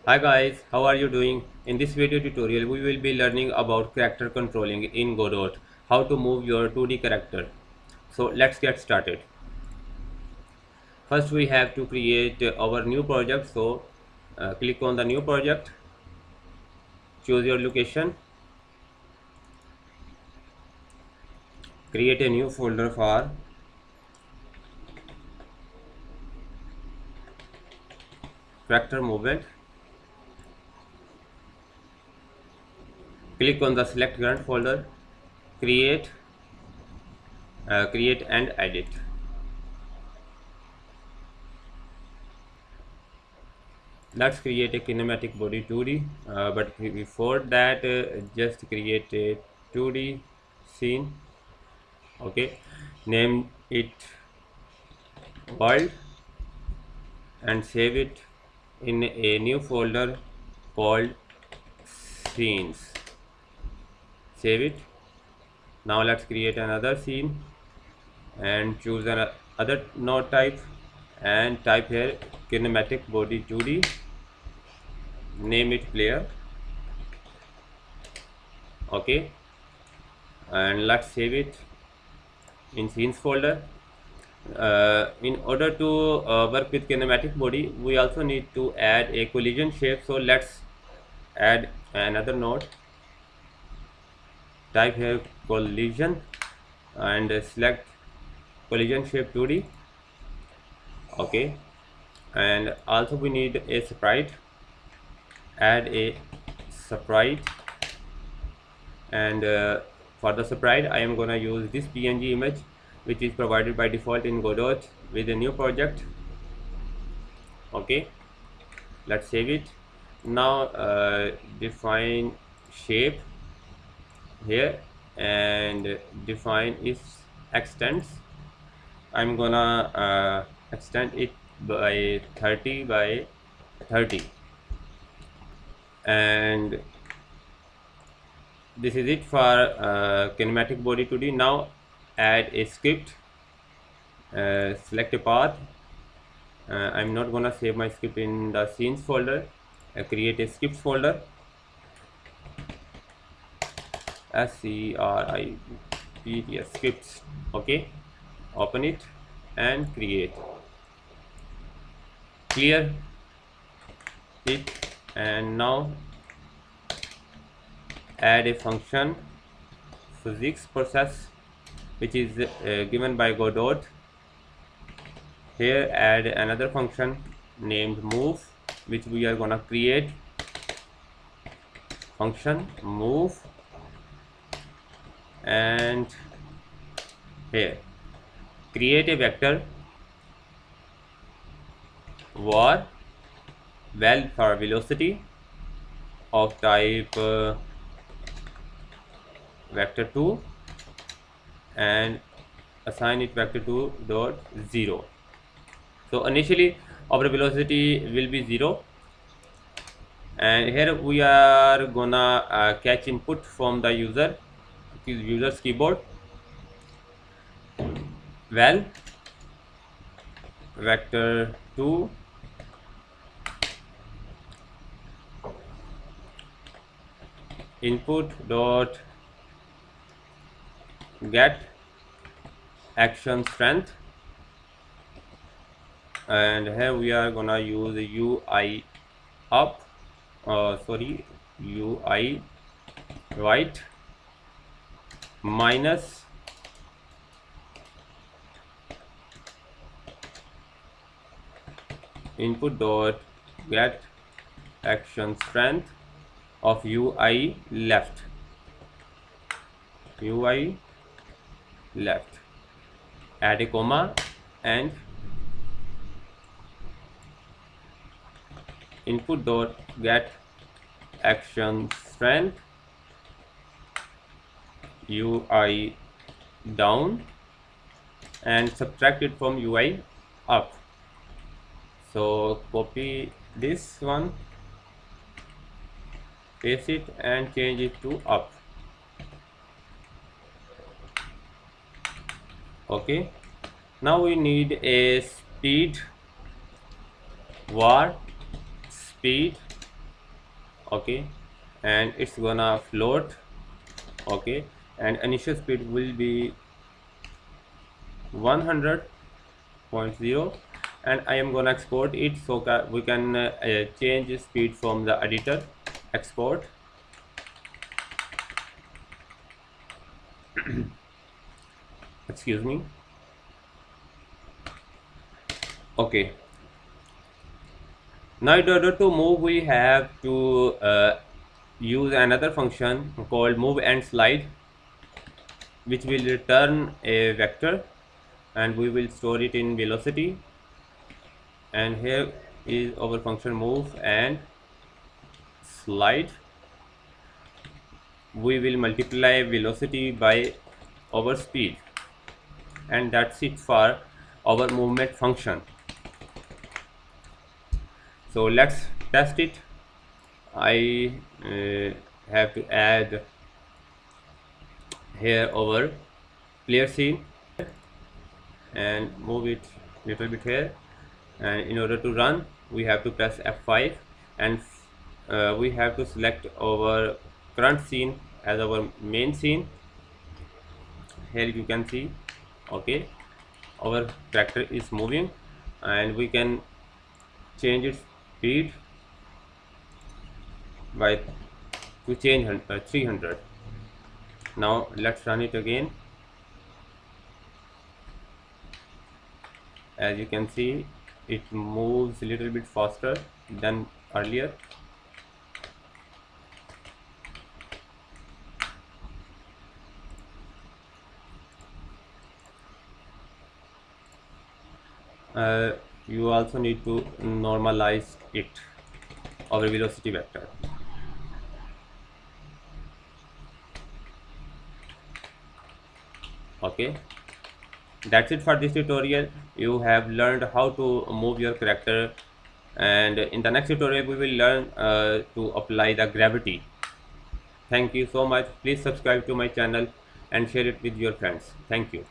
Hi guys, how are you doing? In this video tutorial, we will be learning about character controlling in Godot, how to move your 2D character. So let's get started. First, we have to create our new project. So click on the new project, choose your location, create a new folder for character movement. Click on the select current folder, create, create and edit. Let's create a kinematic body 2D, but before that, just create a 2D scene. Okay, name it world and save it in a new folder called scenes. Save it. Now let's create another scene and choose another node type and type here kinematic body 2D. Name it player. Okay, and let's save it in scenes folder. In order to work with kinematic body, we also need to add a collision shape. So let's add another node. Type here collision and select collision shape 2D. Okay, and also we need a sprite. Add a sprite, and for the sprite I am gonna use this PNG image which is provided by default in Godot with a new project. Okay, let's save it. Now define shape here and define its extents. I'm gonna extend it by 30 by 30, and this is it for kinematic body 2D. Now add a script, select a path. I'm not gonna save my script in the scenes folder. Create a scripts folder, script scripts. Okay, open it and create, clear it, and now add a function physics process which is given by Godot. Here add another function named move which we are gonna create. Function move, and here create a vector var val for velocity of type vector2 and assign it vector2 dot 0. So initially our velocity will be 0, and here we are gonna catch input from the user's keyboard. Val vector2 input dot get action strength, and here we are gonna use UI up, UI right minus input dot get action strength of UI left. UI left, add a comma and input dot get action strength UI down, and subtract it from UI up. So copy this one, paste it and change it to up. Okay, now we need a speed var speed okay, and it's gonna float, okay, and initial speed will be 100.0, and I am gonna export it so we can change speed from the editor. Export. Excuse me. Okay, now in order to move we have to use another function called move and slide, which will return a vector and we will store it in velocity. And here is our function move and slide. We will multiply velocity by our speed, and that's it for our movement function. So let's test it. I have to add here our player scene and move it little bit here, and in order to run we have to press F5, and we have to select our current scene as our main scene. Here you can see, okay, our character is moving, and we can change its speed by to change 300. Now let's run it again. As you can see, it moves a little bit faster than earlier. You also need to normalize it, our velocity vector. Okay, that's it for this tutorial. You have learned how to move your character, and in the next tutorial we will learn to apply the gravity. Thank you so much. Please subscribe to my channel and share it with your friends. Thank you.